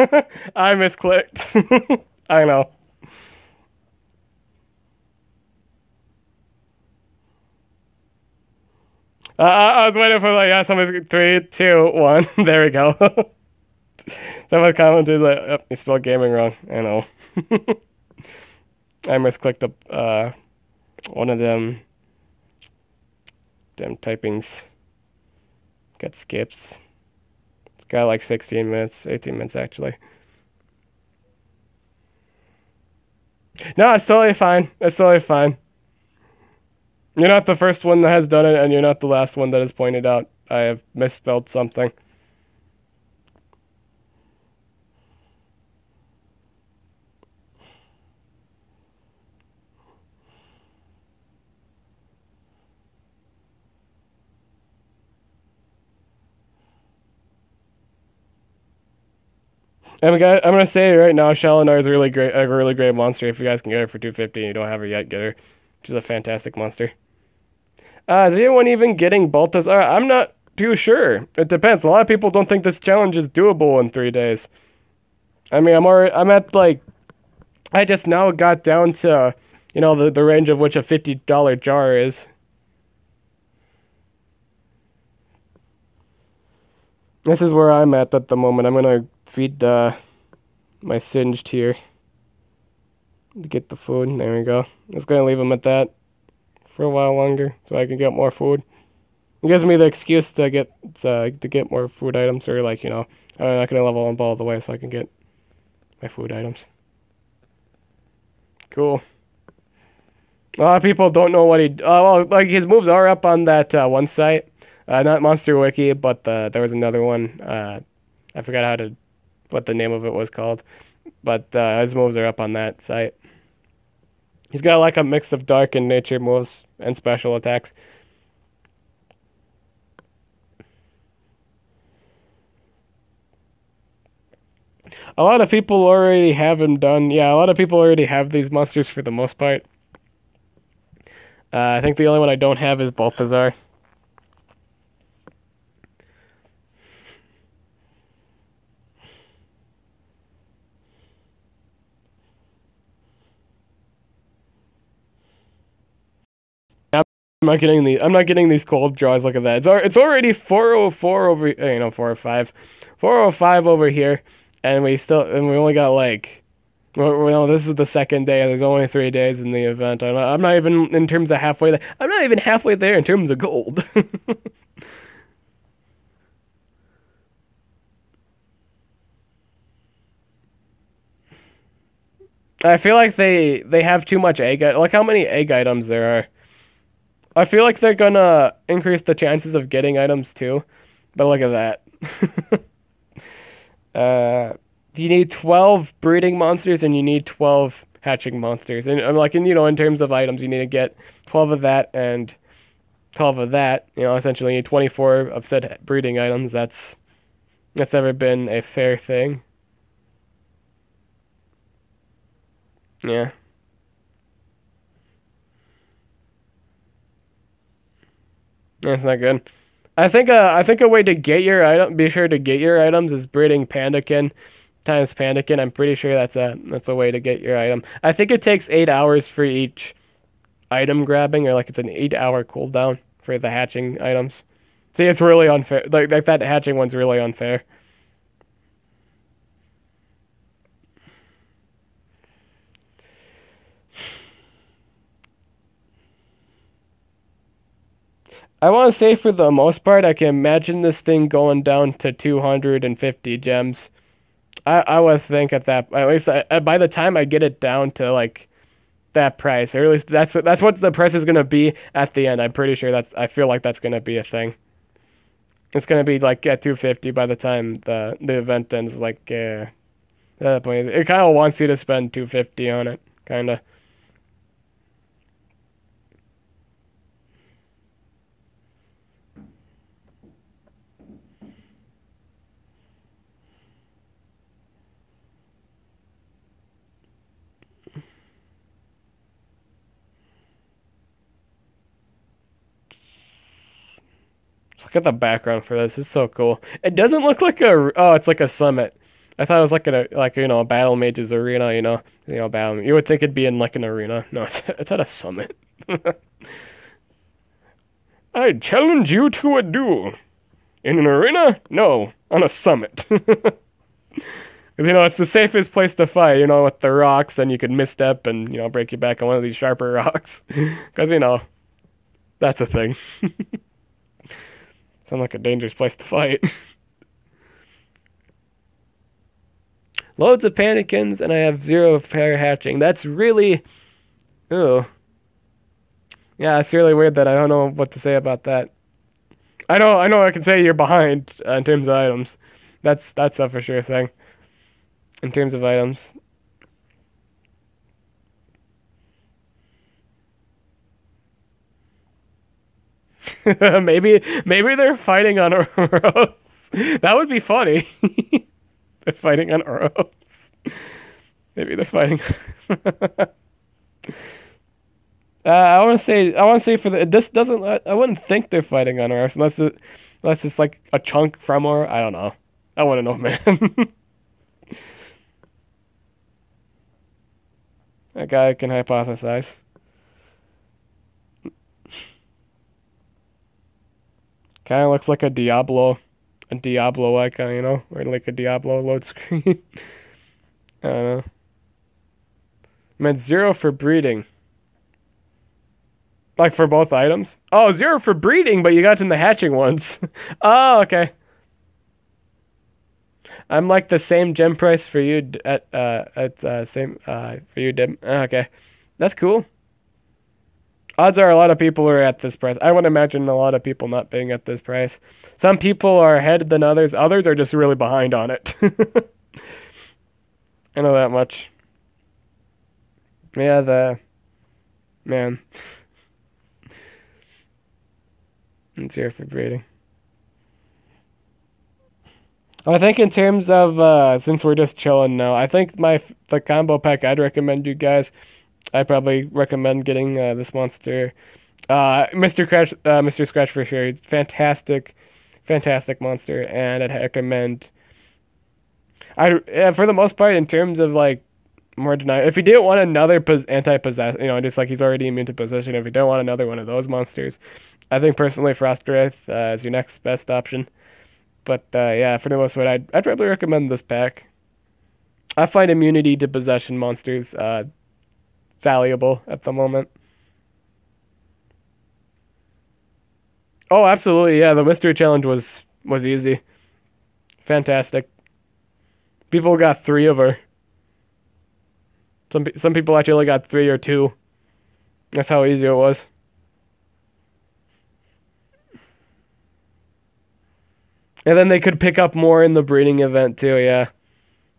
I misclicked. I know. I was waiting for like, yeah, someone's 3, 2, 1. There we go. Someone commented like, oh, you spelled gaming wrong. I know. I misclicked one of them typings. Got skips. It's got like 16 minutes, 18 minutes actually. No, it's totally fine. It's totally fine. You're not the first one that has done it, and you're not the last one that has pointed out I have misspelled something. I'm gonna say right now, Shalinar is a really great monster. If you guys can get her for 250 and you don't have her yet, get her. She's a fantastic monster. Is anyone even getting Balthazar? I'm not too sure. It depends. A lot of people don't think this challenge is doable in 3 days. I mean, I'm at like, I just now got down to, the range of which a $50 jar is. This is where I'm at the moment. I'm gonna feed my singed here to get the food. There we go. I'm just gonna leave him at that for a while longer so I can get more food. It gives me the excuse to get more food items, or like, I'm not gonna level him all the way so I can get my food items. Cool. A lot of people don't know what like his moves are up on that one site. Not Monster Wiki, but there was another one. I forgot what the name of it was called. But his moves are up on that site. He's got like a mix of dark and nature moves and special attacks. A lot of people already have him done. Yeah, a lot of people already have these monsters for the most part. I think the only one I don't have is Balthazar. I'm not getting these cold draws. Look at that. It's already 404 over. 405, 405 over here, and we only got like. Well, this is the second day. There's only 3 days in the event. I'm not even in terms of halfway there. I'm not even halfway there in terms of gold. I feel like they have too much egg. Like how many egg items there are. I feel like they're gonna increase the chances of getting items too. But look at that. uh, you need 12 breeding monsters and you need 12 hatching monsters. And I'm like, in terms of items, you need to get 12 of that and 12 of that. Essentially, you need 24 of said breeding items. That's never been a fair thing. Yeah. That's not good. I think a way to get your item, be sure to get your items is breeding Pandakin times Pandakin. I'm pretty sure that's a way to get your item. I think it takes 8 hours for each item grabbing, or like it's an 8 hour cooldown for the hatching items. See, it's really unfair. Like that hatching one's really unfair. I want to say for the most part, I can imagine this thing going down to 250 gems. I would think at least by the time I get it down to like that price, or at least that's what the price is gonna be at the end. I'm pretty sure I feel like that's gonna be a thing. It's gonna be like at 250 by the time the event ends. Like at that point, it kind of wants you to spend 250 on it, kind of. Look at the background for this. It's so cool. It doesn't look like it's like a summit. I thought it was like a battle mage's arena. Battle. You would think it'd be in like an arena. No, it's at a summit. I challenge you to a duel. In an arena? No, on a summit. Because, it's the safest place to fight, with the rocks, and you could misstep and, break your back on one of these sharper rocks. Because, that's a thing. Sounds like a dangerous place to fight. Loads of Panikins, and I have 0 pair hatching. That's really... Ooh. Yeah, it's really weird that I don't know what to say about that. I know I can say you're behind in terms of items. That's a for sure thing. In terms of items. maybe they're fighting on Ouros. That would be funny. They're fighting on Ouros. Maybe they're fighting. I want to say for this doesn't. I wouldn't think they're fighting on Ouros unless it's like a chunk from Ouros. I don't know. I want to know, man. That guy can hypothesize. Kind of looks like a Diablo icon, or like a Diablo load screen. I don't know. I'm at 0 for breeding. Like for both items? Oh, 0 for breeding, but you got in the hatching ones. Oh, okay. I'm like the same gem price for you same for you, Dim. Okay, that's cool. Odds are a lot of people are at this price. I would imagine a lot of people not being at this price. Some people are ahead than others. Others are just really behind on it. I know that much. Yeah, man. It's here for breeding. I think in terms of since we're just chilling now, I think the combo pack I'd recommend you guys. I'd probably recommend getting this monster, Mr. Scratch for sure. It's fantastic monster, and I'd recommend. For the most part, in terms of like more deny. If he didn't want another anti-possess, just like he's already immune to possession, if he don't want another one of those monsters, I think personally Frost Wraith is your next best option. But yeah, for the most part, I'd probably recommend this pack. I find immunity to possession monsters valuable at the moment. Oh, absolutely, yeah. The mystery challenge was easy, fantastic. People got 3 of her. Some people actually only got 3 or 2. That's how easy it was. And then they could pick up more in the breeding event too. Yeah,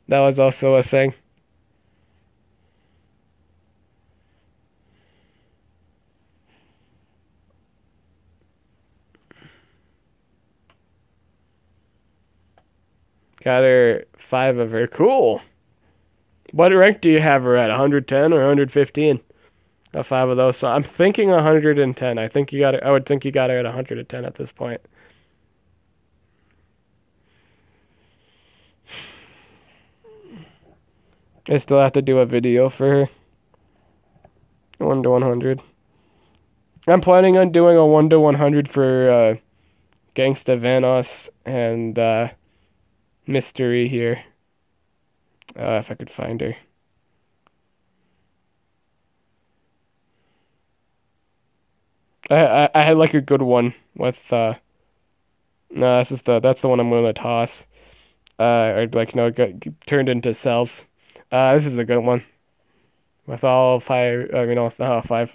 that was also a thing. Got her 5 of her. Cool. What rank do you have her at? 110 or 115? 5 of those. So I'm thinking 110. I think you got her. I would think you got her at 110 at this point. I still have to do a video for her. 1 to 100. I'm planning on doing a 1 to 100 for Gangsta Vanos and Mystery here. If I could find her. I had like a good one with no, that's the one I'm gonna toss. Or like get turned into cells. This is the good one. With all 5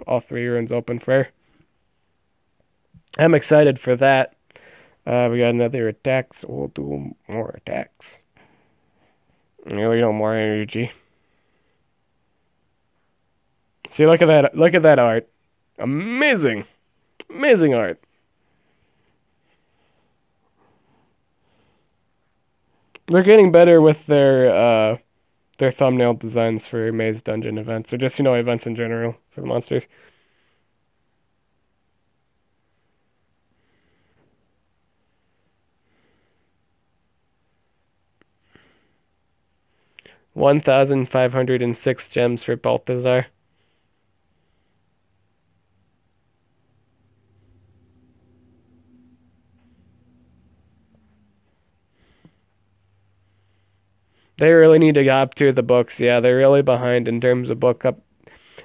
all 3 runes open for her. I'm excited for that. We got another attack, so we'll do more attacks. More energy. See, look at that! Look at that art. Amazing, amazing art. They're getting better with their thumbnail designs for Maze Dungeon events, or just events in general for the monsters. $1,506 gems for Balthazar. They really need to up tier the books. Yeah, they're really behind in terms of book up.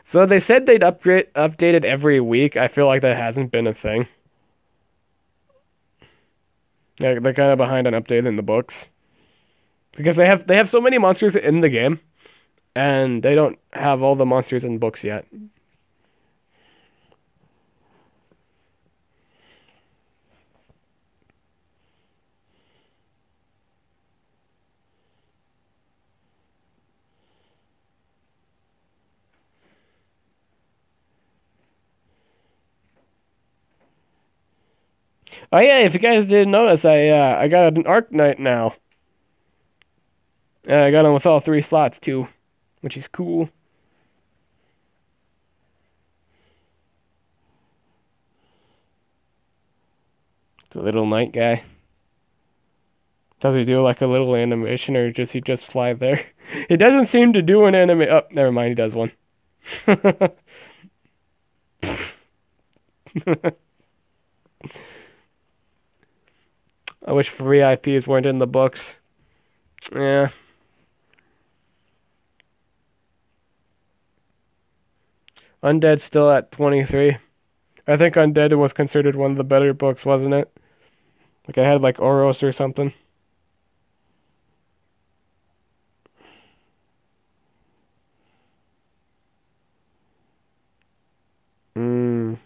So they said they'd update it every week. I feel like that hasn't been a thing. They're kind of behind on updating the books because they have so many monsters in the game, and they don't have all the monsters in books yet. Oh yeah, if you guys didn't notice, I got an Arc Knight now. I got him with all 3 slots too, which is cool. It's a little knight guy. Does he do like a little animation, or does he just fly there? He doesn't seem to do an anime. Oh, never mind, he does one. I wish free IPs weren't in the books. Yeah. Undead's still at 23. I think Undead was considered one of the better books, wasn't it? Like I had like Oros or something. Mm.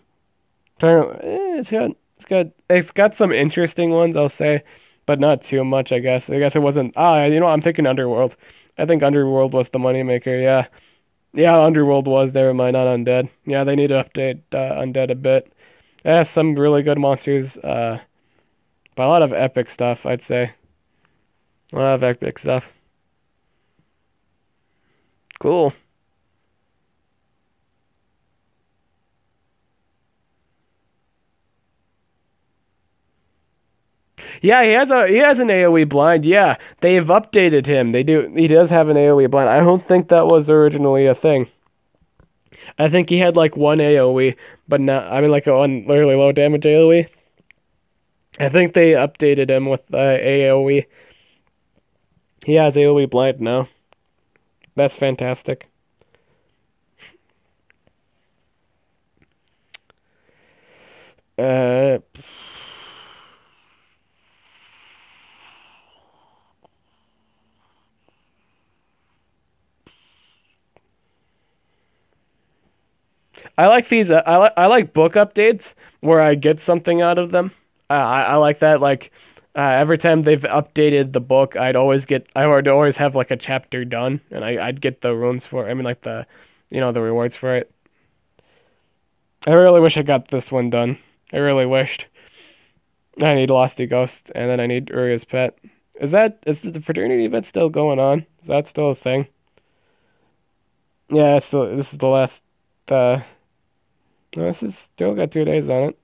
It's got some interesting ones, I'll say, but not too much, I guess. I guess it wasn't. I'm thinking Underworld. I think Underworld was the moneymaker. Yeah, yeah, Underworld was. Never mind, not Undead. Yeah, they need to update Undead a bit. It has some really good monsters, but a lot of epic stuff, I'd say. A lot of epic stuff. Cool. Yeah, he has an AoE blind. Yeah, they've updated him. He does have an AoE blind. I don't think that was originally a thing. I think he had like one AoE, but not. I mean, like a one really low damage AoE. I think they updated him with AoE. He has AoE blind now. That's fantastic. Uh, I like these. I like book updates where I get something out of them. I like that. Like every time they've updated the book, I would always have like a chapter done, and I'd get the runes for. I mean, like the rewards for it. I really wish I got this one done. I really wished. I need Losty Ghost, and then I need Uria's Pet. Is the fraternity event still going on? Is that still a thing? Yeah, this is the last. Uh, no, this is still got 2 days on it.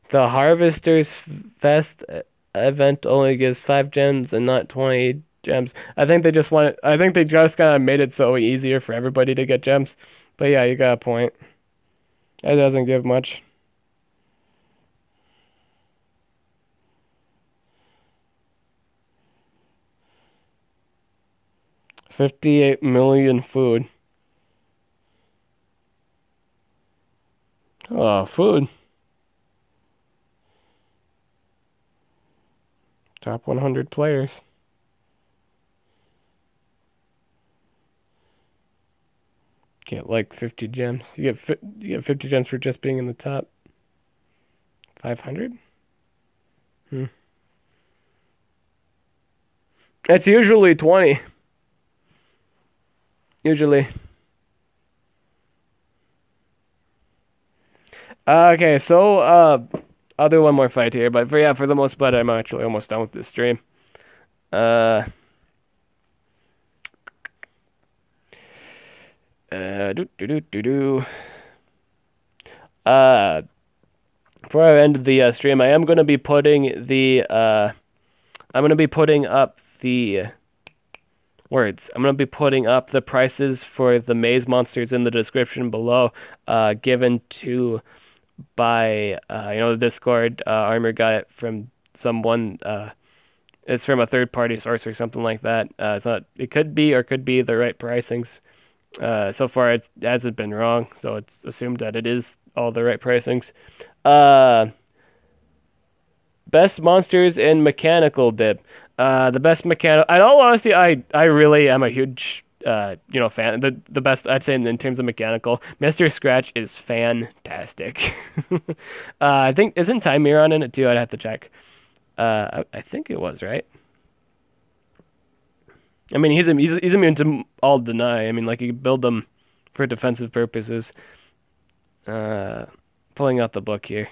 The Harvester's Fest event only gives 5 gems and not 20 gems. I think they just kind of made it so easier for everybody to get gems. But yeah, you got a point. It doesn't give much. 58 million food. Oh, food. Top 100 players. Get like 50 gems. You get 50 gems for just being in the top 500. Hmm. It's usually 20. Usually. Okay, so I'll do one more fight here, but for the most part, I'm actually almost done with this stream. Uh, do do do do do. Uh, Before I end the stream, I am going to be putting I'm going to be putting up the words. I'm going to be putting up the prices for the maze monsters in the description below, given to by the Discord. Armor got it from someone. It's from a third party source or something like that. It's not. It could be or could be the right pricings. So far, it hasn't been wrong, so it's assumed that it is all the right pricings. Best monsters in mechanical dip. The best mechanical. In all honesty, I really am a huge fan. The best I'd say in terms of mechanical, Mr. Scratch is fantastic. I think isn't Timeron in it too? I'd have to check. I think it was right. I mean, he's immune to all deny. I mean, like you can build them for defensive purposes. Pulling out the book here.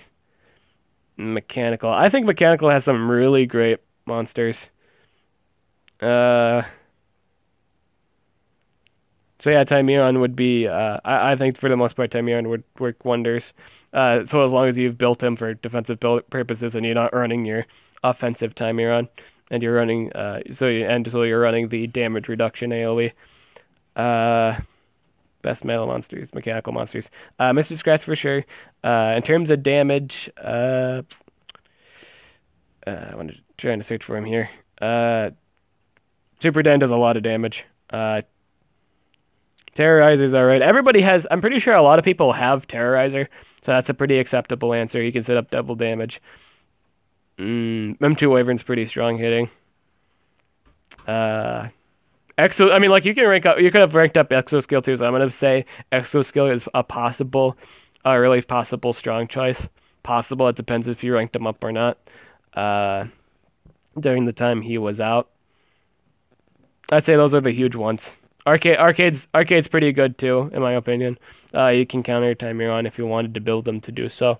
Mechanical. I think mechanical has some really great monsters. So yeah, Timeron would be. I think for the most part, Timeron would work wonders. So as long as you've built him for defensive purposes and you're not running your offensive Timeron, and you're running so you're running the damage reduction AOE. Best metal monsters, mechanical monsters. Mr. Scratch for sure. In terms of damage, I'm trying to search for him here. Super Dan does a lot of damage. Terrorizer's alright. Everybody has. I'm pretty sure a lot of people have Terrorizer, so that's a pretty acceptable answer. You can set up double damage. M2 Wyvern's pretty strong hitting. Exo, I mean, like you can rank up. You could have ranked up Exo skill too. So I'm gonna say Exo skill is a really possible strong choice. Possible. It depends if you ranked him up or not. During the time he was out, I'd say those are the huge ones. Arcade's pretty good too, in my opinion. You can counter Timeron if you wanted to build them to do so.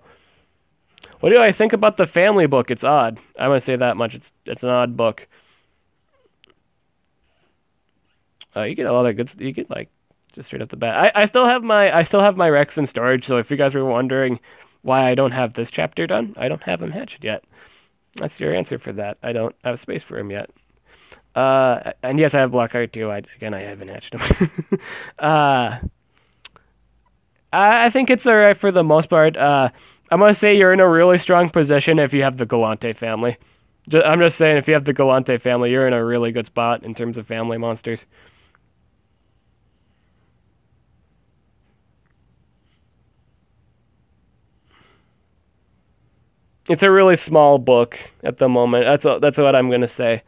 What do I think about the family book? It's odd. I'm gonna say that much. It's an odd book. You get a lot of good. You get like just straight up the bat. I still have my Rex in storage. So if you guys were wondering why I don't have this chapter done, I don't have him hatched yet. That's your answer for that. I don't have space for him yet. And yes, I have Blackheart too. I haven't hatched him. I think it's alright for the most part. I'm gonna say you're in a really strong position if you have the Galante family. I'm just saying, if you have the Galante family, you're in a really good spot in terms of family monsters. It's a really small book at the moment. That's what I'm gonna say.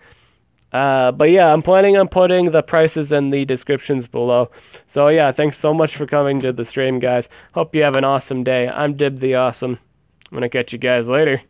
But yeah, I'm planning on putting the prices in the descriptions below. So yeah, thanks so much for coming to the stream, guys. Hope you have an awesome day. I'm Dib the Awesome. I'm gonna catch you guys later.